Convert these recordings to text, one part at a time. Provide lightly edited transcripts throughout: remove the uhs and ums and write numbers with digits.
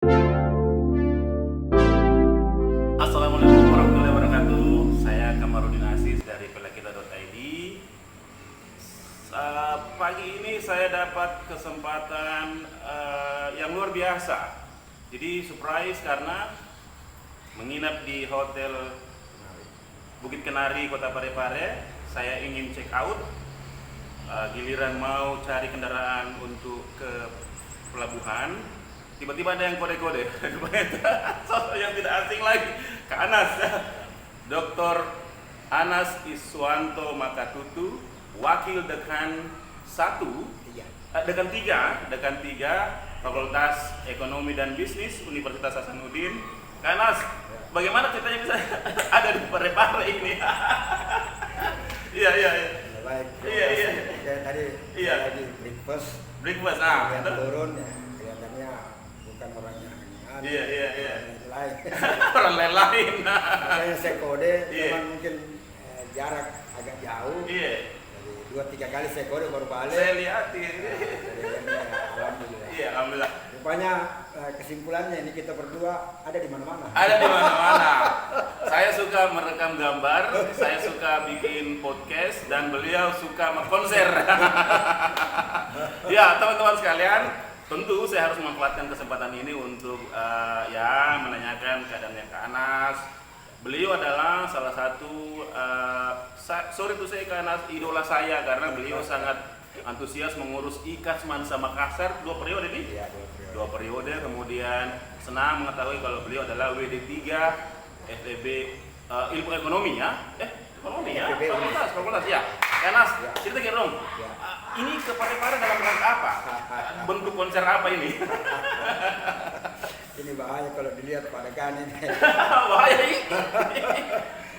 Assalamualaikum warahmatullahi wabarakatuh. Saya Kamarudin Aziz dari pelakita.id. Pagi ini saya dapat kesempatan yang luar biasa. Jadi surprise karena menginap di Hotel Bukit Kenari, Kota Parepare. Saya ingin check out. Giliran mau cari kendaraan untuk ke pelabuhan, tiba-tiba ada yang kode-kode. Sosok yang tidak asing lagi, Kak Anas, Dr. Anas Iswanto Makatutu, Wakil Dekan 1, Dekan 3, Fakultas Ekonomi dan Bisnis Universitas Hasanuddin. Kak Anas, bagaimana ceritanya bisa ada di Parepare ini? Iya. Baik. Iya. Kayak tadi Iya. lagi breakfast. Breakfast, Yang itu. turun ya kelihatannya bukan orangnya. Iya. Lain. Orang lain. Makanya saya kode, Iya. cuman mungkin jarak agak jauh. Iya. Jadi 2-3 kali saya kode baru balik. Saya lihat ini. Jadi alhamdulillah. Iya, alhamdulillah. Rupanya kesimpulannya ini kita berdua ada di mana-mana. Ada di mana-mana. Saya suka merekam gambar, saya suka bikin podcast, dan beliau suka mengkonser. Ya, teman-teman sekalian, tentu saya harus memanfaatkan kesempatan ini untuk menanyakan keadaannya Kak Anas. Beliau adalah salah satu sorry to say Kak Anas, idola saya karena beliau sangat antusias mengurus IKASMAN sama Makassar 2 periode nih. Iya, 2 periode, kemudian senang mengetahui kalau beliau adalah WD3 FEB ilmu ekonomi ya. Ekonomi ya. FEB. Fakultas ya. Kanas, Ya. cerita dong. Ya. Ini ke Parepare dalam rangka apa? Bentuk konser apa ini? Ini bahaya kalau dilihat pada kan ini. Bahaya ini.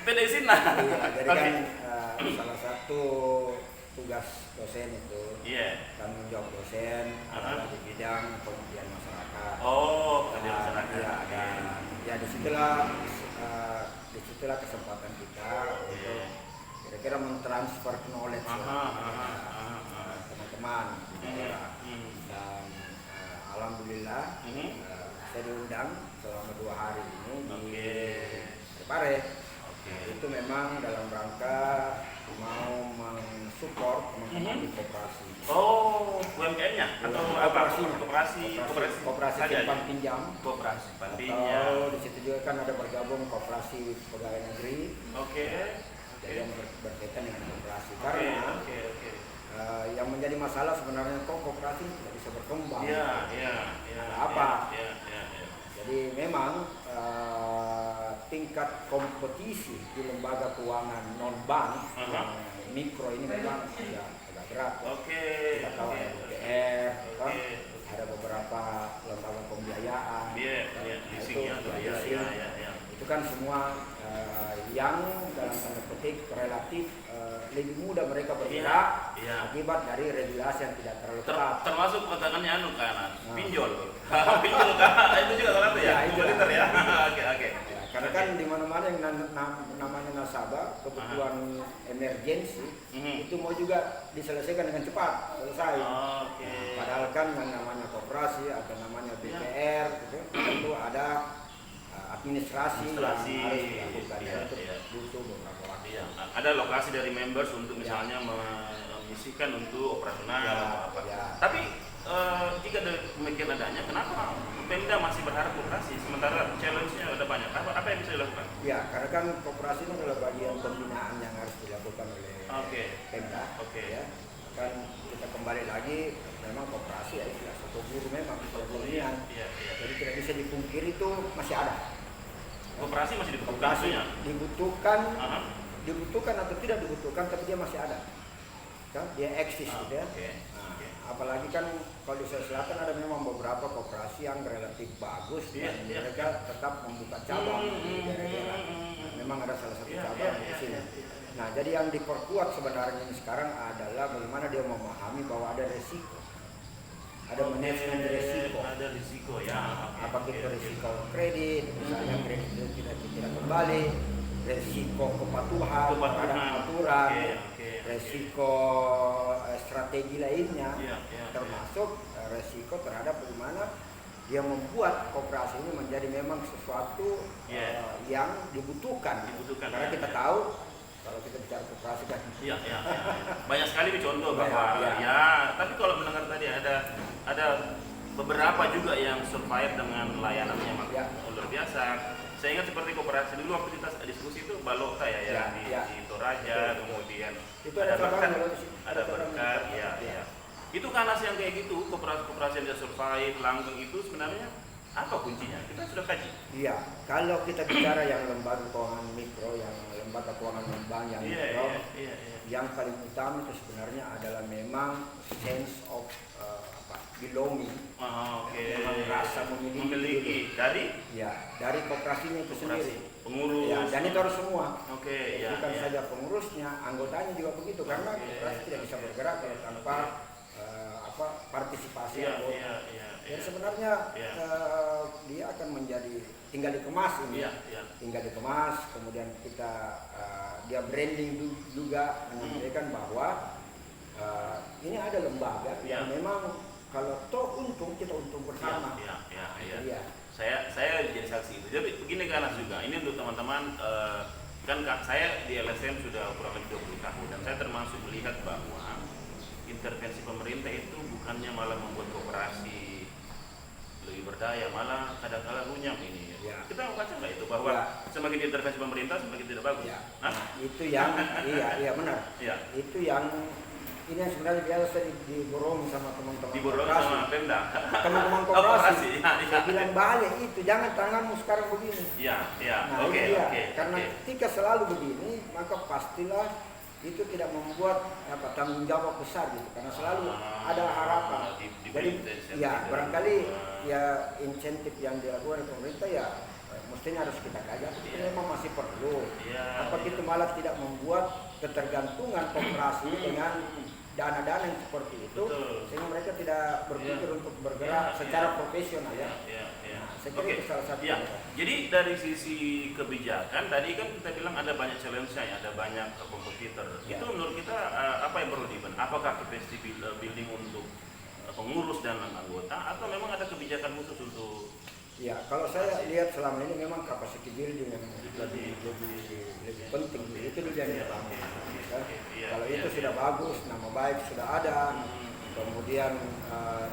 Pedesin nah. Iya, jadi Oke. kan salah satu tugas dosen itu tanggung jawab dosen adalah di bidang pengabdian masyarakat. Oh, ada masyarakat. Ya, dan ya disitulah kesempatan kita untuk kira-kira mentransfer knowledge teman-teman gitu ya. Dan alhamdulillah saya diundang selama 2 hari ini di Parepare. Itu memang dalam rangka mau mensupport teman-teman di koperasi. Oh, UMKM-nya atau apa? Koperasi simpan pinjam. Koperasi simpan Atau pinjam. di situ juga kan ada bergabung koperasi pegawai negeri. Oke. Jadi yang berkaitan dengan koperasi. Karena Oke. yang menjadi masalah sebenarnya kok koperasi tidak bisa berkembang. Iya. Apa? Iya. Jadi memang tingkat kompetisi di lembaga keuangan non bank mikro ini memang agak berat. Oke. Kita tahu ada BPR, ada beberapa lembaga pembiayaan. Iya. Leasingnya tuh. leasing. Iya. Itu kan semua yang dalam tanda petik relatif lebih mudah mereka bergerak akibat dari regulasi yang tidak terlalu ketat. Termasuk katakannya Kak, pinjol. Pinjol Kak, itu juga salah satu ya. Kompetitor ya. Oke. Karena kan di mana-mana yang namanya nasabah kebutuhan emergensi itu mau juga diselesaikan dengan cepat selesai. Oke. Padahal kan yang namanya koperasi atau namanya BPR gitu, tentu ada administrasi yang harus dilakukan. Itu butuh beberapa waktu. Iya. Ada lokasi dari members untuk misalnya mengisikan untuk operasional atau apa. Ya. Tapi jika demikian adanya, kenapa Pemda masih berharap koperasi sementara challenge-nya ada banyak? Apa yang bisa dilakukan? Ya, karena kan koperasi itu adalah bagian pembinaan yang harus dilakukan oleh Pemda. Ya. Kan kita kembali lagi, memang koperasi ya istilah satu guru memang pembinaan. Iya. Jadi tidak bisa dipungkiri itu masih ada. Koperasi masih dibutuhkan. Koperasi dibutuhkan, Aha. dibutuhkan atau tidak dibutuhkan, tapi dia masih ada. Kan? Dia eksis gitu ya. Oke. Apalagi kan kalau di Sulawesi Selatan ada memang beberapa koperasi yang relatif bagus dan mereka tetap membuka cabang di daerah-daerah. Nah, memang ada salah satu cabang di sini. Nah, jadi yang diperkuat sebenarnya ini sekarang adalah bagaimana dia memahami bahwa ada resiko. Ada manajemen resiko. Ada risiko ya. Apakah itu resiko kredit, misalnya kredit itu tidak kembali, resiko kepatuhan terhadap aturan, resiko strategi lainnya, termasuk resiko terhadap bagaimana yang membuat koperasi ini menjadi memang sesuatu yang dibutuhkan. Karena kita tahu kalau kita bicara koperasi kan. Iya. Banyak sekali contoh bahwa tapi kalau mendengar tadi ada beberapa juga yang survive dengan layanannya luar biasa. Saya ingat seperti koperasi dulu waktu kita diskusi itu Balokta di Toraja, kemudian itu ada berkat, ya. Itu Kanas yang kayak gitu, koperasi yang dia survive, langgeng itu sebenarnya apa kuncinya? Kita sudah kaji. Iya, kalau kita bicara yang lembaga keuangan mikro, yang lembaga keuangan bank yang mikro, yang paling utama itu sebenarnya adalah memang sense of belonging, memang rasa memiliki dari koperasinya itu sendiri, pengurus, dan itu harus semua, bukan saja pengurusnya, anggotanya juga begitu, karena koperasi tidak bisa bergerak kalau tanpa partisipasi anggota. Jadi sebenarnya dia akan menjadi tinggal dikemas ini, tinggal dikemas, kemudian kita dia branding juga menyampaikan bahwa ini ada lembaga yang memang kalau toh untung kita untung bersama. Saya jadi saksi itu. Jadi begini Kanas juga. Ini untuk teman-teman kan saya di LSM sudah kurang lebih 20 tahun dan saya termasuk melihat bahwa intervensi pemerintah itu bukannya malah membuat koperasi lebih berdaya, malah kadang-kadang runyam ini. Kita baca nggak itu bahwa semakin intervensi pemerintah semakin tidak bagus. Itu yang benar. Itu yang ini yang sebenarnya biasa diborong sama teman-teman sama Pemda. Teman-teman koperasi. Bilang balik itu, jangan tanganmu sekarang begini. Karena ketika selalu begini, maka pastilah itu tidak membuat tanggung jawab besar gitu, karena selalu ada harapan. Jadi barangkali insentif yang dilakukan oleh pemerintah mestinya harus kita kaji. Itu memang masih perlu. Apa itu malah tidak membuat ketergantungan koperasi dengan dana-dana yang seperti itu, sehingga mereka tidak berpikir untuk bergerak secara profesional saya kira itu salah satu. Jadi dari sisi kebijakan tadi kan kita bilang ada banyak challenge-nya, ada banyak kompetitor. Itu menurut kita apa yang perlu dibenahi? Apakah capacity building untuk pengurus dan anggota, atau memang ada kebijakan khusus untuk? Kalau saya lihat selama ini memang capacity building yang lebih penting. Itu dulu yang pertama. Kalau itu sudah bagus, nama baik sudah ada, kemudian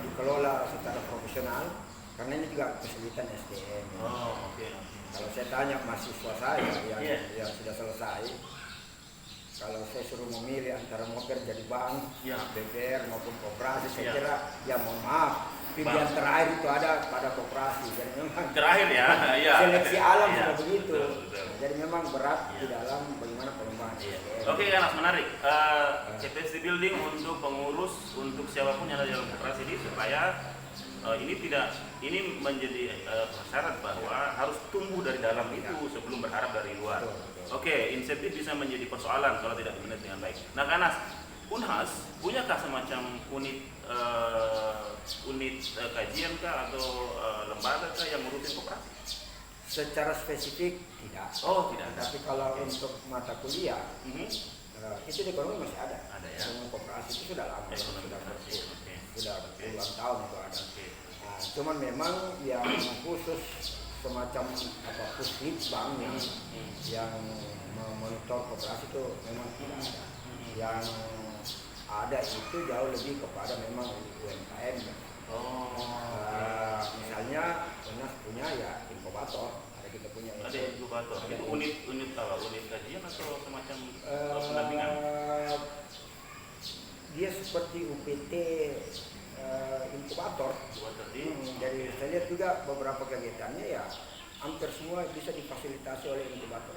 dikelola secara profesional. Karena ini juga kesulitan SDM. Kalau saya tanya mahasiswa saya yang sudah selesai, kalau saya suruh memilih antara mau kerja di bank, BPR maupun koperasi, saya kira mohon maaf, pilihan terakhir itu ada pada koperasi. Jadi memang terakhir seleksi alam sudah begitu. Jadi memang berat di dalam bagaimana pengembangan SDM. Oke, Kanas, menarik. Capacity building untuk pengurus, untuk siapapun yang ada dalam koperasi ini supaya ini menjadi syarat bahwa harus tumbuh dari dalam itu sebelum berharap dari luar. Oke, insentif bisa menjadi persoalan kalau tidak dimanage dengan baik. Nah, Kanas, Unhas punyakah semacam unit kajian kah atau lembaga kah yang ngurusin koperasi? Secara spesifik tidak. Tidak. Tapi kalau untuk mata kuliah itu di ekonomi masih ada. Dengan koperasi itu sudah lama, sudah puluhan tahun itu ada. Cuman memang yang khusus semacam puslitbang yang memonitor koperasi itu memang tidak ada. Yang ada itu jauh lebih kepada memang UMKM. Misalnya Unas punya inkubator. Kita punya inkubator. Itu unit kajian atau semacam pendampingan? Dia seperti UPT inkubator. Jadi saya lihat juga beberapa kegiatannya hampir semua bisa difasilitasi oleh inkubator.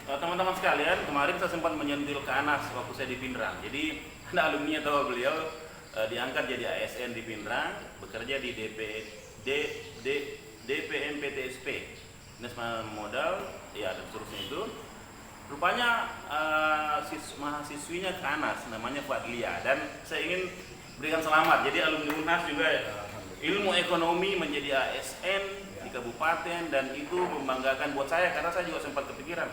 Teman-teman sekalian, kemarin saya sempat menyentil Kanas waktu saya di Pindrang. Jadi ada alumni atau beliau diangkat jadi ASN di Pindrang, bekerja di DPMPTSP, Dinas Modal, dan seterusnya itu. Rupanya mahasiswinya Kanas, namanya Fadlia, dan saya ingin berikan selamat. Jadi alumni Unhas juga ilmu ekonomi menjadi ASN di kabupaten, dan itu membanggakan buat saya karena saya juga sempat kepikiran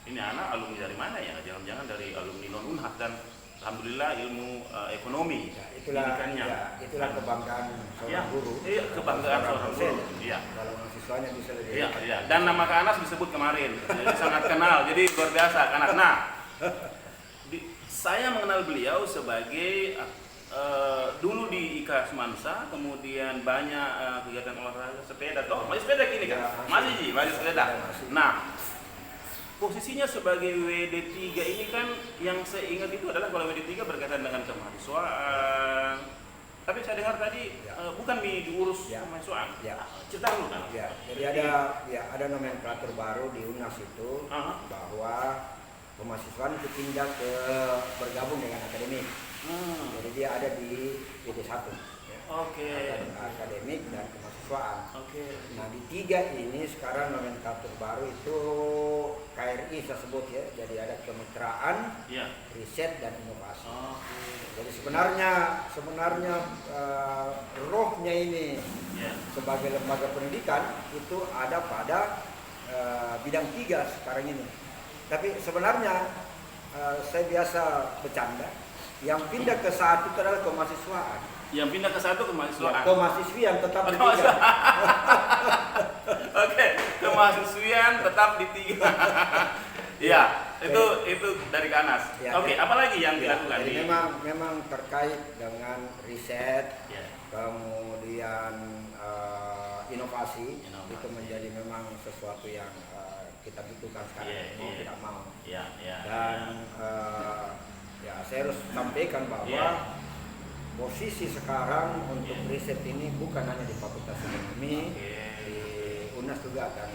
ini anak alumni dari mana ya, jangan-jangan dari alumni non Unhas. Dan alhamdulillah ilmu ekonomi Ya, itulah pendidikannya. itulah kebanggaan Ya, seorang guru. iya, kebanggaan seorang dosen. guru. Iya. Kalau mahasiswanya bisa lebih. Iya, iya. Dan nama Kak Anas disebut kemarin, jadi sangat kenal. Jadi luar biasa Kak Anas. Nah, saya mengenal beliau sebagai dulu di IKA Semansa, kemudian banyak kegiatan olahraga sepeda. Toh masih sepeda gini kan? Ya, Masih sepeda. Masih. Nah, posisinya sebagai WD3 ini kan yang saya ingat itu adalah kalau WD3 berkaitan dengan kemahasiswaan. Tapi saya dengar tadi Ya. bukan diurus Ya. kemahasiswaan. Ya. Cerita dulu kan? Ya, jadi ada nomenklatur baru di UNAS itu Aha. bahwa pemahasiswaan itu pindah ke bergabung dengan akademik. Jadi dia ada di PD1. Ya. Oke. Akademik dan kemahasiswaan. Oke. Nah di 3 ini sekarang nomenklatur baru itu KRI saya sebut ya. Jadi ada kemitraan, Iya. riset dan inovasi. Oke. Jadi sebenarnya rohnya ini Iya. sebagai lembaga pendidikan itu ada pada bidang 3 sekarang ini. Tapi sebenarnya saya biasa bercanda, yang pindah ke 1 itu adalah kemahasiswaan. Yang pindah ke 1 kemahasiswaan. Kemahasiswian tetap di 3. Kemahasiswaan. Oke, kemahasiswian tetap di 3. Iya, itu dari Kanas. Ya, Oke, ya. apalagi yang Ya, dilakukan jadi di memang terkait dengan riset, Ya. kemudian inovasi, Inovasi. itu menjadi memang sesuatu yang kita butuhkan sekarang, Iya, mau iya. tidak mau. Ya, ya. Dan ya saya harus sampaikan bahwa Iya. posisi sekarang untuk Iya. riset ini bukan hanya di Fakultas Ekonomi, Oke. di UNAS juga akan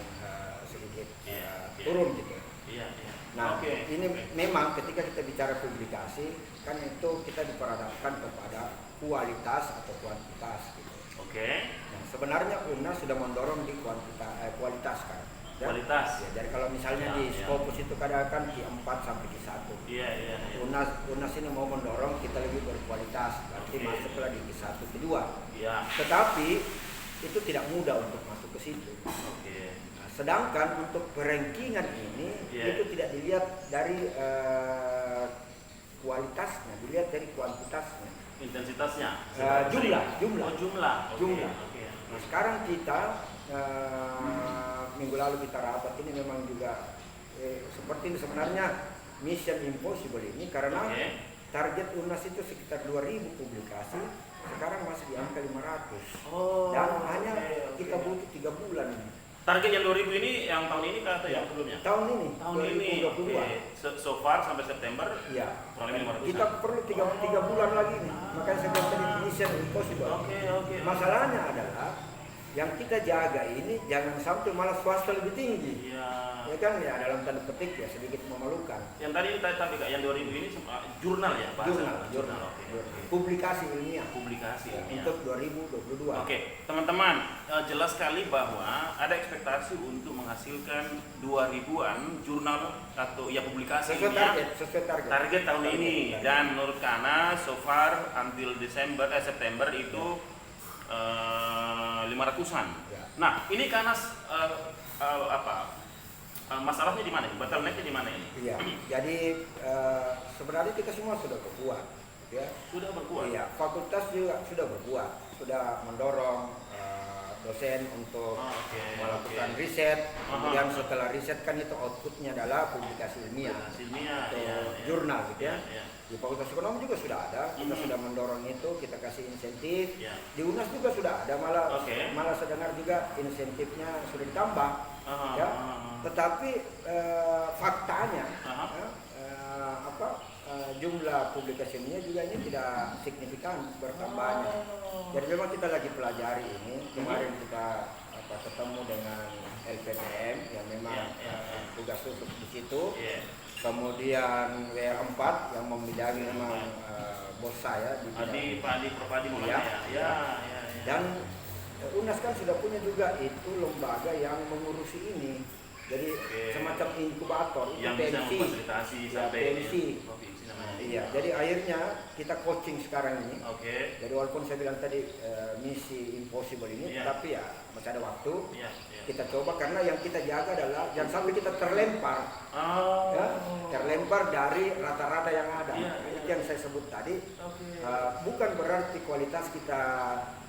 sedikit Iya, iya. turun gitu. Iya, iya. Nah, Oke. ini memang ketika kita bicara publikasi, kan itu kita diperhadapkan kepada kualitas atau kuantitas gitu. Oke. Nah, sebenarnya UNAS sudah mendorong di kualitas kan. Ya? Kualitas. Ya, jadi kalau misalnya Ya, di ya. Scopus itu kadang kan Q4 sampai Q1. Iya, iya, iya. UNAS ini mau mendorong kita lebih berkualitas, berarti Oke. masuklah di Q1, Q2. Iya. Tetapi itu tidak mudah untuk masuk ke situ. Oke. Nah, sedangkan untuk rankingan ini Iya. itu tidak dilihat dari kualitasnya, dilihat dari kuantitasnya. Intensitasnya. Jumlah. Oh, jumlah. Oke, Jumlah. Oke. Nah, sekarang kita minggu lalu kita rapat ini memang juga seperti ini sebenarnya mission impossible ini karena Oke. target UNAS itu sekitar 2000 publikasi, sekarang masih di angka 500. Oh. Dan hanya oke, kita oke. butuh 3 bulan ini. Target yang 2000 ini yang tahun ini atau yang sebelumnya? Tahun ini, Tahun ini. 2022. Oke. So far sampai September Iya. kurang lebih 500. Kita perlu 3 bulan lagi nih. Makanya saya bilang tadi mission impossible. Oke, oke. Masalahnya adalah yang kita jaga ini jangan sampai malah swasta lebih tinggi. Iya. Ya kan ya dalam tanda petik ya sedikit memalukan. Yang tadi tapi Kak, yang 2000 ini jurnal ya, bahasa Jurnal. Oke. Publikasi ilmiah Publikasi ilmiah. untuk 2022. Oke, teman-teman, jelas sekali bahwa ada ekspektasi untuk menghasilkan 2000-an jurnal atau ya publikasi Sesuai ilmiah target. target tahun Target, ini. target. Dan menurut Kana, so far until September itu 500-an. Ya. Nah, ini Kana masalahnya di mana? Bottleneck-nya di mana ini? Iya. Jadi sebenarnya kita semua sudah berbuat, ya. Sudah berkuat. Iya. Fakultas juga sudah berbuat, sudah mendorong dosen untuk Oke, melakukan oke. riset. Kemudian Aha. setelah riset kan itu outputnya adalah publikasi ilmiah Publikasi ilmiah, atau iya, iya. jurnal gitu ya. Iya, iya. Di Fakultas Ekonomi juga sudah ada, kita Mhm. sudah mendorong itu, kita kasih insentif. Iya. Di UNAS juga sudah ada, Oke. malah saya dengar juga insentifnya sudah ditambah. Aha, Ya. aha. Tetapi faktanya Aha. jumlah publikasi ilmiah juga ini tidak signifikan bertambahnya. Oh. Jadi memang kita lagi pelajari ini. Kemarin kita ketemu dengan LPTM yang memang Ya, ya. tugas khusus di situ. Iya. Kemudian WR4 yang membidangi memang bos saya di bidang. Prof. Adi mulai Ya. ya. Ya, ya. Dan UNAS kan sudah punya juga itu lembaga yang mengurusi ini. Jadi Oke. semacam inkubator itu Yang bisa PMC. memfasilitasi Ya, sampai PMC. provinsi namanya. Iya, jadi akhirnya kita coaching sekarang ini. Oke. Jadi walaupun saya bilang tadi misi impossible ini, Iya. tapi ya masih ada waktu. Iya, iya. Kita coba karena yang kita jaga adalah jangan sampai kita terlempar, Oh. ya, terlempar dari rata-rata yang ada. Iya, iya. seperti yang saya sebut tadi, Oke. bukan berarti kualitas kita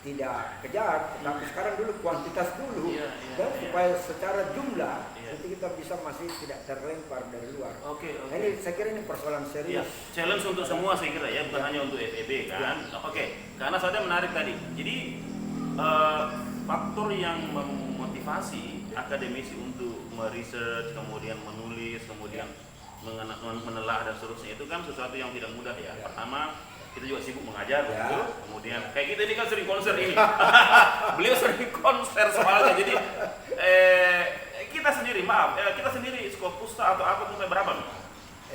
tidak kejar, tapi sekarang dulu kuantitas dulu, Iya, dan iya. supaya secara jumlah Iya. itu kita bisa masih tidak terlempar dari luar. Oke. Nah, ini saya kira ini persoalan Iya, serius. challenge untuk semua saya kira ya, bukan hanya untuk FEB kan. Oke, karena saya menarik tadi. Jadi faktor yang memotivasi akademisi untuk meresearch, kemudian menulis, kemudian menelaah dan seterusnya itu kan sesuatu yang tidak mudah ya. Pertama, kita juga sibuk mengajar, betul. Kemudian kayak kita ini kan sering konser ini. Beliau sering konser soalnya. Jadi kita sendiri, kita sendiri Skopusta atau apa sampai berapa nih?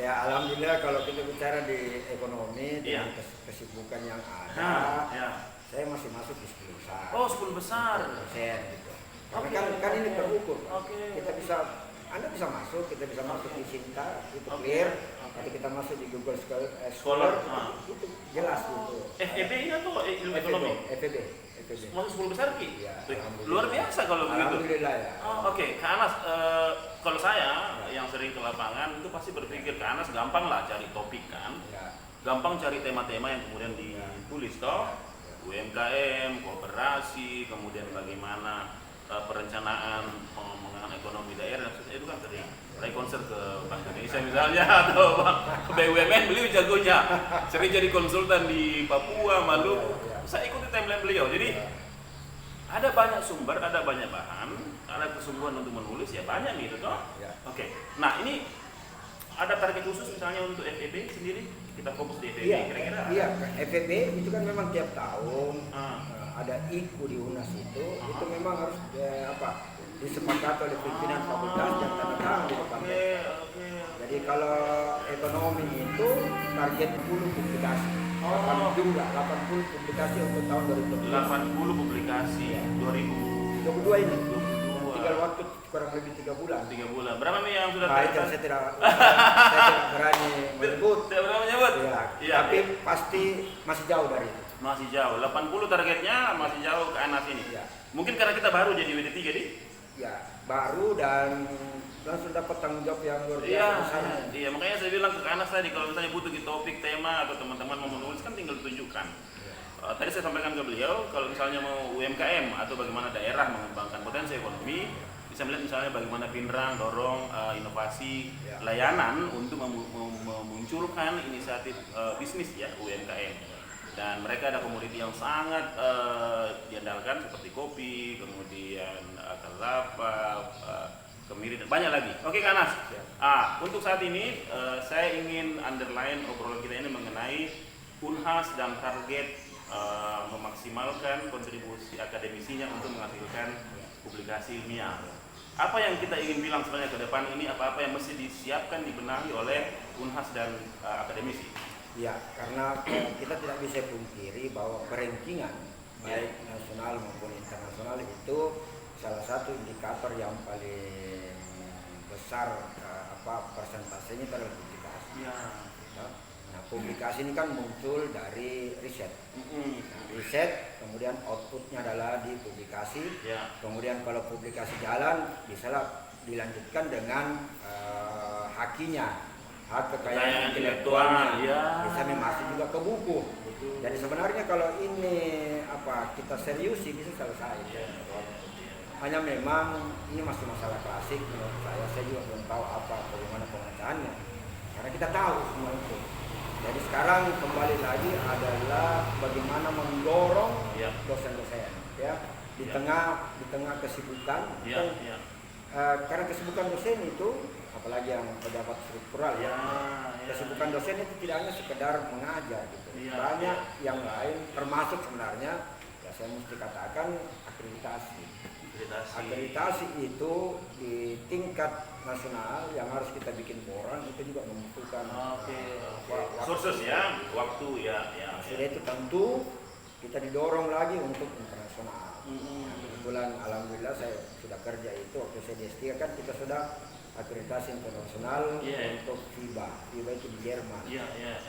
Ya, alhamdulillah kalau kita bicara di ekonomi dengan Iya. kesibukan yang ada, Nah, ya. saya masih masuk di 10 besar. Oh, 10 besar. Persen gitu. Karena Oke. kan ini terukur. Oke. Kita bisa, Anda bisa masuk, kita bisa masuk di Sinta, itu Oke. clear. Oke. Nanti kita masuk di Google Scholar, Scholar, ah. itu jelas gitu. FEB ini atau ilmu ekonomi? FEB. Masuk 10 besar Ki? Ya, Luar biasa kalau begitu. Alhamdulillah ya. Oh, Oke, Kak Anas, kalau saya yang sering ke lapangan itu pasti berpikir Kak Anas gampang lah cari topik kan, Ya. gampang cari tema-tema yang kemudian ditulis toh, UMKM, kooperasi, kemudian bagaimana perencanaan pengembangan ekonomi daerah, itu kan sering. Saya konser ke Bank Indonesia misalnya atau ke BUMN, beliau jagonya, sering jadi konsultan di Papua, Maluku. Saya ikuti timeline beliau, jadi ada banyak sumber, ada banyak bahan, ada kesungguhan untuk menulis ya banyak gitu toh. Ya. Oke. Nah ini ada target khusus misalnya untuk FEB sendiri, kita fokus di FEB Iya, kira-kira. iya. FEB itu kan memang tiap tahun Ah. ada IKU di UNAS itu memang harus disepakati oleh pimpinan fakultas dan tanda tangan di depan. Oke, oke. Jadi kalau ekonomi itu target 10 publikasi. Oh. 80 publikasi untuk tahun 2020. 80 publikasi 2022. 22 ini. Tinggal waktu kurang lebih 3 bulan. 3 bulan. Berapa nih yang sudah Nah, itu tercatat? saya tidak berani menyebut. Tidak berapa menyebut? Ya, Iya. tapi pasti masih jauh dari itu. Masih jauh. 80 targetnya masih jauh ke Anas ini. Ya. Mungkin karena kita baru jadi WD3 di. Ya, baru dan langsung dapat tanggung jawab yang luar biasa Iya, di sana. iya, makanya saya bilang ke Anas tadi kalau misalnya butuh di topik, tema atau teman-teman mau menulis kan tinggal tunjukkan. Tadi saya sampaikan ke beliau kalau misalnya mau UMKM atau bagaimana daerah mengembangkan potensi ekonomi, bisa melihat misalnya bagaimana Pinrang dorong inovasi Ya. layanan untuk memunculkan inisiatif bisnis ya UMKM. Dan mereka ada komoditi yang sangat diandalkan seperti kopi, kemudian kelapa, kemiri dan banyak lagi. Oke Kak Anas. Untuk saat ini saya ingin underline obrolan kita ini mengenai Unhas dan target memaksimalkan kontribusi akademisinya untuk menghasilkan publikasi ilmiah. Apa yang kita ingin bilang sebenarnya ke depan ini, apa-apa yang mesti disiapkan, dibenahi oleh Unhas dan akademisi? Ya, karena kita tidak bisa pungkiri bahwa perankingan baik nasional maupun internasional itu salah satu indikator yang paling besar persentasenya adalah publikasi. Ya. Nah, publikasi ini kan muncul dari riset. Nah, riset, kemudian outputnya adalah di publikasi. Ya. Kemudian kalau publikasi jalan, bisa dilanjutkan dengan hakinya. Hak kekayaan intelektualnya bisa masuk juga ke buku. Jadi sebenarnya kalau ini kita serius sih bisa selesai. Hanya memang ini masih masalah klasik menurut saya. Saya juga belum tahu bagaimana pengacaannya. Karena kita tahu semua itu. Jadi sekarang kembali lagi adalah bagaimana mendorong dosen-dosen ya di tengah kesibukan. Karena kesibukan dosen itu apalagi yang pejabat struktural kesibukan dosen itu tidak hanya sekedar mengajar gitu. Banyak yang lain termasuk sebenarnya ya saya mesti katakan akreditasi itu di tingkat nasional yang harus kita bikin boran itu juga membutuhkan Sources ya, waktu ya. Sudah itu tentu kita didorong lagi untuk internasional. Kebetulan alhamdulillah saya sudah kerja itu waktu saya di S3 kan kita sudah akreditasi internasional untuk FIBA itu di Jerman.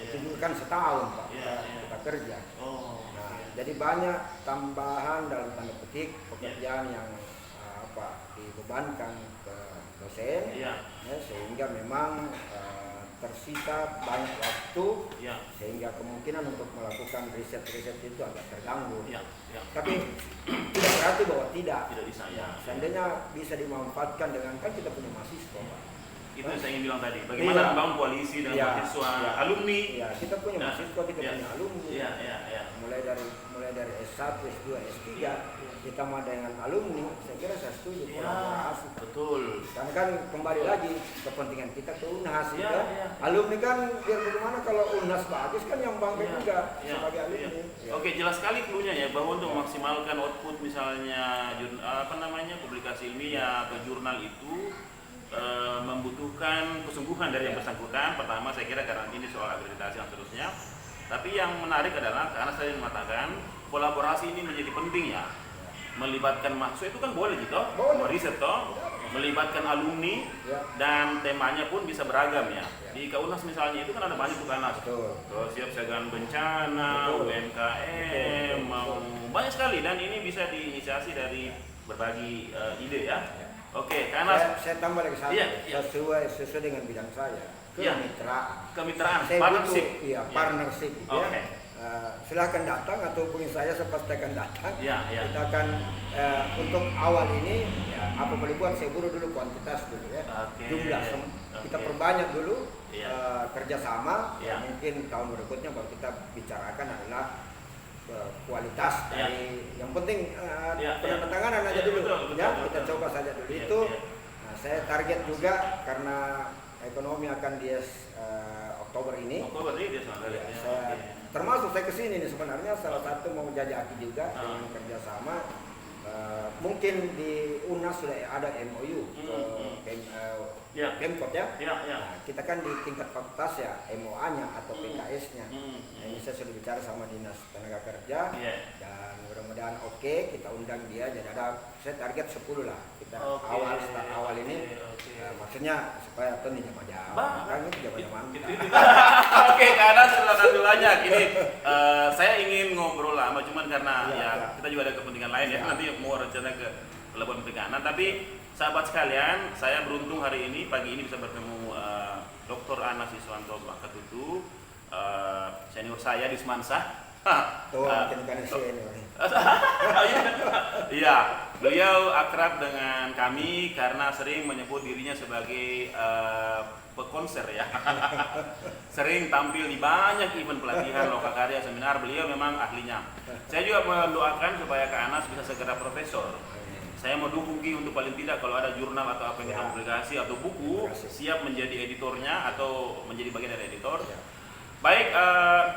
Itu juga kan setahun Pak kita kerja. Jadi banyak tambahan dalam tanda petik pekerjaan yang dibebankan ke dosen, sehingga memang tersita banyak waktu Ya. sehingga kemungkinan untuk melakukan riset-riset itu agak terganggu. Ya. Ya. Tapi tidak berarti bahwa tidak. Tidak bisa ya. Seandainya bisa dimanfaatkan dengan kan kita punya mahasiswa, Pak. Itu yang saya ingin bilang tadi. Bagaimana Iya. membangun koalisi dengan Iya. mahasiswa, Iya. alumni. Ya, kita punya Nah, mahasiswa, kita iya. punya alumni. Iya, iya, iya. Mulai dari S1, S2, S3, kita mau dengan alumni, saya kira saya setuju Iya. kolaborasi. Betul. Karena kan kembali lagi kepentingan kita ke UNHAS Iya, ya. iya. Alumni kan biar bagaimana kalau UNHAS bagus kan yang bangga Iya, juga iya, sebagai alumni. iya. Ya. Oke, jelas sekali cluenya ya bahwa untuk memaksimalkan output misalnya publikasi ilmiah atau jurnal itu membutuhkan kesungguhan dari yang bersangkutan. Pertama saya kira karena ini soal akreditasi dan seterusnya. Tapi yang menarik adalah karena saya mengatakan kolaborasi ini menjadi penting ya. Melibatkan mahasiswa itu kan boleh gitu, Boleh. riset toh, melibatkan alumni Ya. dan temanya pun bisa beragam ya. Di KUNAS misalnya itu kan ada banyak UNAS. Betul. Siapsiagaan bencana, Betul. UMKM, banyak sekali dan ini bisa diinisiasi dari berbagai ide ya. Oke, karena Saya tambah lagi satu, Iya, iya. sesuai dengan bidang saya, Iya. kemitraan. kemitraan, Saya partnership. butuh, iya, partnership gitu Oke. ya. Silahkan datang atau hubungi saya pasti akan datang. Iya, iya. Kita akan untuk awal ini ya, apa boleh buat saya buru dulu kuantitas dulu ya. Oke. Jumlah kita Oke. perbanyak dulu Iya. kerjasama. Iya. Mungkin tahun berikutnya kalau kita bicarakan adalah kualitas Iya. dari yang penting Iya, penandatanganan aja iya, dulu betul, betul, ya betul, kita betul. coba saja dulu Iya, itu. iya. Nah, saya target juga karena ekonomi akan di Oktober ini. Oktober ini dia sebenarnya. Ya, Ya, saya, oke. termasuk saya kesini nih sebenarnya salah satu mau jajaki juga Ah. dengan kerjasama. Mungkin di UNAS sudah ada MOU ke Ya. Pemkot ya. Ya, ya. Nah, kita kan di tingkat fakultas ya MOA-nya atau PKS-nya. Nah, ini saya sudah bicara sama Dinas Tenaga Kerja Iya. dan mudah-mudahan oke, kita undang dia. Jadi saya target 10 lah kita Oke, start awal ini. oke. Maksudnya supaya tuh nih jamaah kan itu jamaah Oke, karena terima kasih banyak. Ini saya ingin ngobrol lama, cuman karena Iya, ya iya. kita juga ada kepentingan lain ya. Iya. Nanti mau rencana ke pelabuhan perikanan. Tapi sahabat sekalian, saya beruntung hari ini pagi ini bisa bertemu Dr. Anas Iswanto Bakatutu, senior saya di Semansa. tuh bikin ini. Iya, beliau akrab dengan kami karena sering menyebut dirinya sebagai pekonser ya. Sering tampil di banyak event pelatihan, lokakarya, seminar. Beliau memang ahlinya. Saya juga mendoakan supaya Kak Anas bisa segera profesor. Saya mau dukung Ki untuk paling tidak kalau ada jurnal atau apa yang kita Ya. publikasi atau buku, Terima kasih. siap menjadi editornya atau menjadi bagian dari editor. Ya. Baik,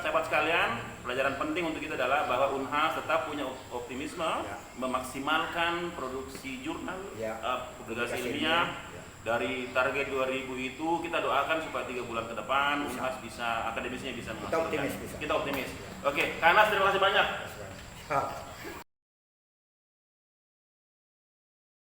sahabat sekalian, pelajaran penting untuk kita adalah bahwa UNHAS tetap punya optimisme, Ya. memaksimalkan produksi jurnal, Ya. publikasi Publikasi ilmiah. ilmiah, ya. Dari target 2000 itu kita doakan supaya 3 bulan ke depan Bisa. UNHAS bisa, akademisnya bisa Kita menghasilkan. optimis, bisa. Kita optimis. Oke, Kak Anas terima kasih banyak. Ya.